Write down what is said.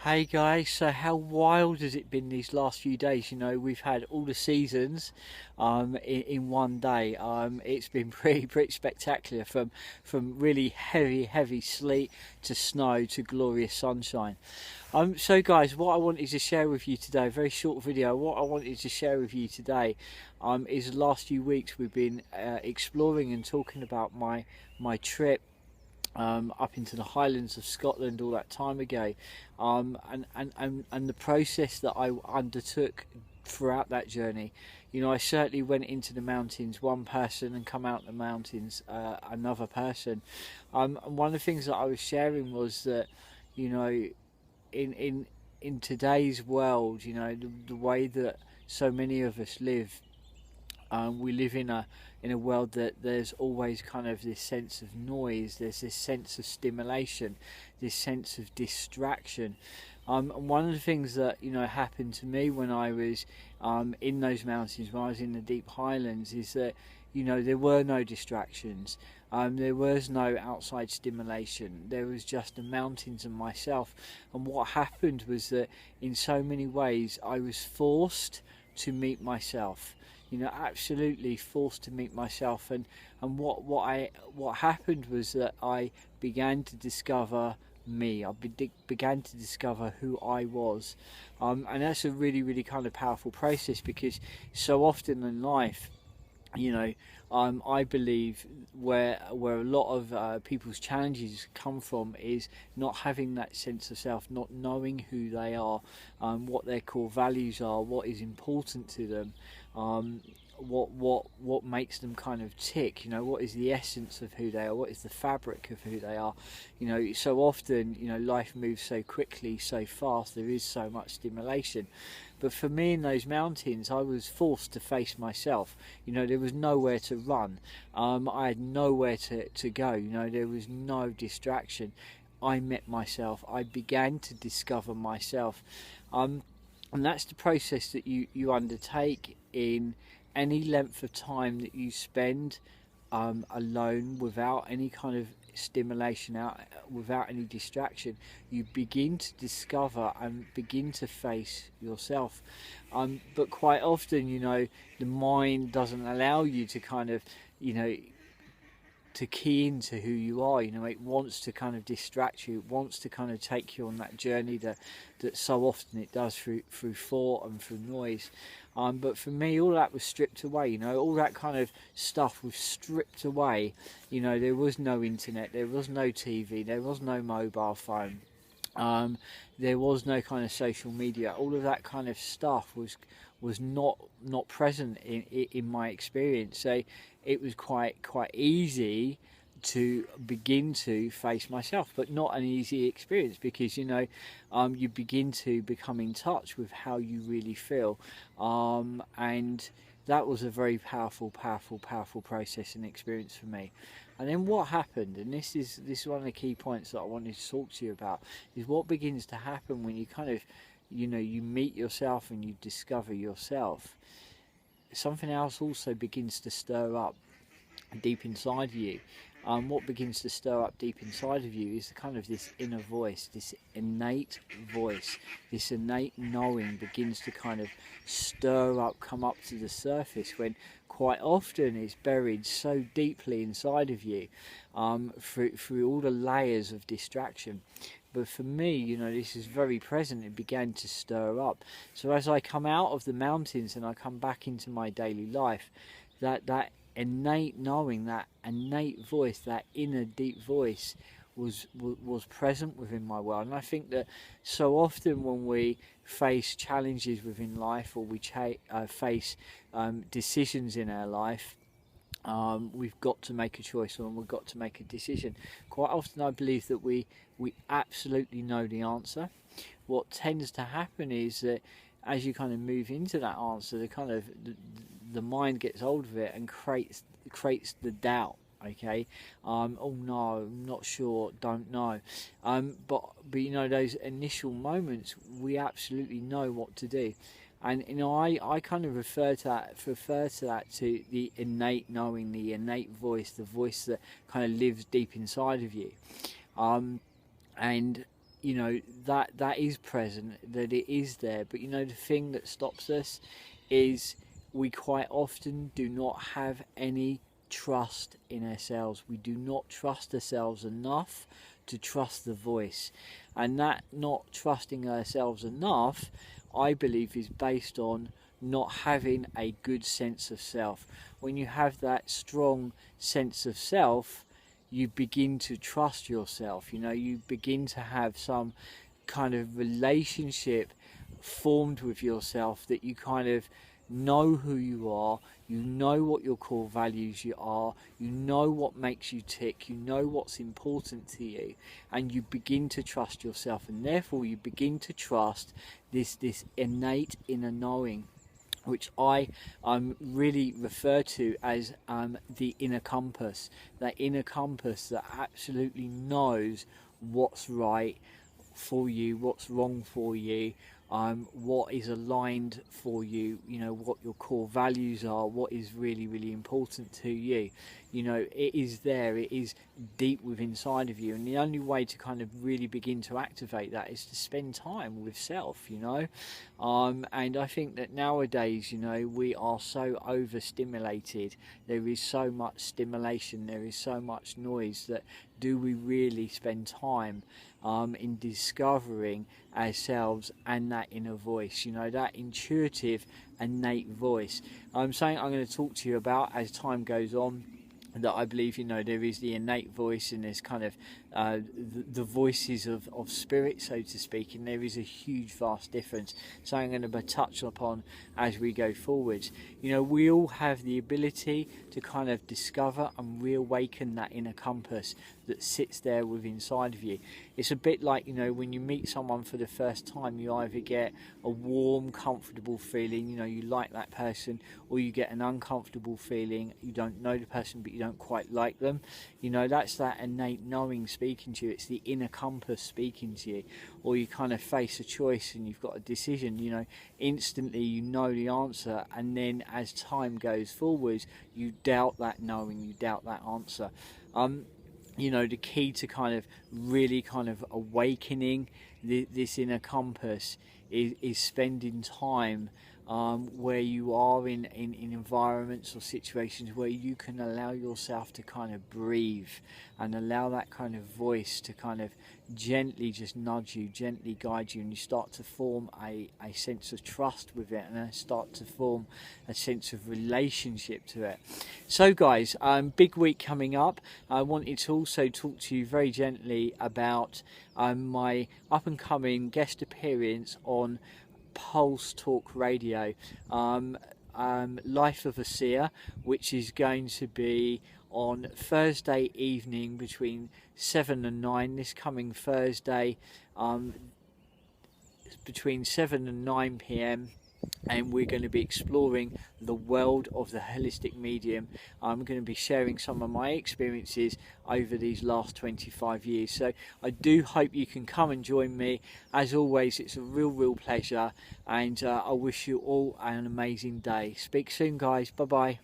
Hey guys, so how wild has it been these last few days? You know, we've had all the seasons in one day. It's been pretty spectacular from really heavy sleet to snow to glorious sunshine. So guys, what I wanted to share with you today, a very short video. What I wanted to share with you today, is the last few weeks we've been exploring and talking about my trip up into the Highlands of Scotland all that time ago, and the process that I undertook throughout that journey. You know, I certainly went into the mountains one person and come out the mountains another person. And one of the things that I was sharing was that, you know, in in in today's world, you know, the way that so many of us live, we live in a world that there's always kind of this sense of noise. There's this sense of stimulation, this sense of distraction. And one of the things that happened to me when I was in those mountains, when I was in the deep highlands, is that there were no distractions. There was no outside stimulation. There was just the mountains and myself. And what happened was that in so many ways I was forced to meet myself, absolutely forced to meet myself. And what happened was that I began to discover me. Began to discover who I was, and that's a really kind of powerful process, because so often in life, you know I believe where a lot of people's challenges come from is not having that sense of self, not knowing who they are, what their core values are, what is important to them, what makes them kind of tick. What is the essence of who they are, what is the fabric of who they are. So often, life moves so quickly, so fast, there is so much stimulation. But for me in those mountains, I was forced to face myself. There was nowhere to run. I had nowhere to go. There was no distraction. I met myself. I began to discover myself. And that's the process that you undertake in any length of time that you spend alone, without any kind of stimulation, without any distraction. You begin to discover and begin to face yourself. But quite often, the mind doesn't allow you to kind of, to key into who you are. It wants to kind of distract you. It wants to kind of take you on that journey that so often it does through thought and through noise. But for me, all that was stripped away. All that kind of stuff was stripped away. There was no internet, there was no TV, there was no mobile phone. There was no kind of social media. All of that kind of stuff was not present in my experience. So it was quite easy to begin to face myself, but not an easy experience, because you begin to become in touch with how you really feel, and that was a very powerful process and experience for me. And then what happened, and this is one of the key points that I wanted to talk to you about, is what begins to happen when you kind of you meet yourself and you discover yourself. Something else also begins to stir up deep inside of you. What begins to stir up deep inside of you is the kind of this inner voice, this innate voice, this innate knowing begins to kind of stir up, come up to the surface, when quite often it's buried so deeply inside of you, through all the layers of distraction. But for me, this is very present. It began to stir up. So as I come out of the mountains and I come back into my daily life, that innate knowing, that innate voice, that inner deep voice was present within my world. And I think that so often when we face challenges within life, or we face decisions in our life, we've got to make a choice, or we've got to make a decision. Quite often I believe that we absolutely know the answer. What tends to happen is that as you kind of move into that answer, the mind gets hold of it and creates the doubt. Okay, oh no, I'm not sure, don't know. But those initial moments, we absolutely know what to do. And I kind of refer to that to the innate knowing, the innate voice, the voice that kind of lives deep inside of you. And you know, that is present, that it is there. But you know, the thing that stops us is we quite often do not have any trust in ourselves. We do not trust ourselves enough to trust the voice, and that not trusting ourselves enough, I believe, is based on not having a good sense of self. When you have that strong sense of self, you begin to trust yourself. You know, you begin to have some kind of relationship formed with yourself, that you kind of know who you are, you know what your core values are, you know what makes you tick, you know what's important to you, and you begin to trust yourself, and therefore you begin to trust this innate inner knowing, which I really refer to as the inner compass. That inner compass that absolutely knows what's right for you, what's wrong for you, what is aligned for you, you know, what your core values are, what is really, really important to you. You know, it is there, it is deep within inside of you, and the only way to kind of really begin to activate that is to spend time with self, you know. And I think that nowadays, you know, we are so overstimulated, there is so much stimulation, there is so much noise, that do we really spend time in discovering ourselves and that inner voice, you know, that intuitive innate voice. Something I'm going to talk to you about as time goes on, that I believe, you know, there is the innate voice, and there's kind of the voices of spirit, so to speak, and there is a huge vast difference. So I'm going to touch upon as we go forwards. You know, we all have the ability to kind of discover and reawaken that inner compass that sits there within inside of you. It's a bit like, you know, when you meet someone for the first time, you either get a warm, comfortable feeling, you know, you like that person, or you get an uncomfortable feeling, you don't know the person but you don't quite like them. You know, that's that innate knowing speaking to you. It's the inner compass speaking to you. Or you kind of face a choice and you've got a decision, you know, instantly you know the answer, and then as time goes forward, you doubt that knowing, you doubt that answer. You know, the key to kind of really kind of awakening this inner compass is spending time where you are in environments or situations where you can allow yourself to kind of breathe, and allow that kind of voice to kind of gently just nudge you, gently guide you, and you start to form a sense of trust with it, and start to form a sense of relationship to it. So guys, big week coming up. I wanted to also talk to you very gently about my up and coming guest appearance on Pulse Talk Radio, Life of a Seer, which is going to be on Thursday evening between 7 and 9, this coming Thursday, between 7 and 9 p.m. and we're going to be exploring the world of the holistic medium. I'm going to be sharing some of my experiences over these last 25 years. So I do hope you can come and join me. As always, it's a real pleasure, and I wish you all an amazing day. Speak soon, guys. Bye bye.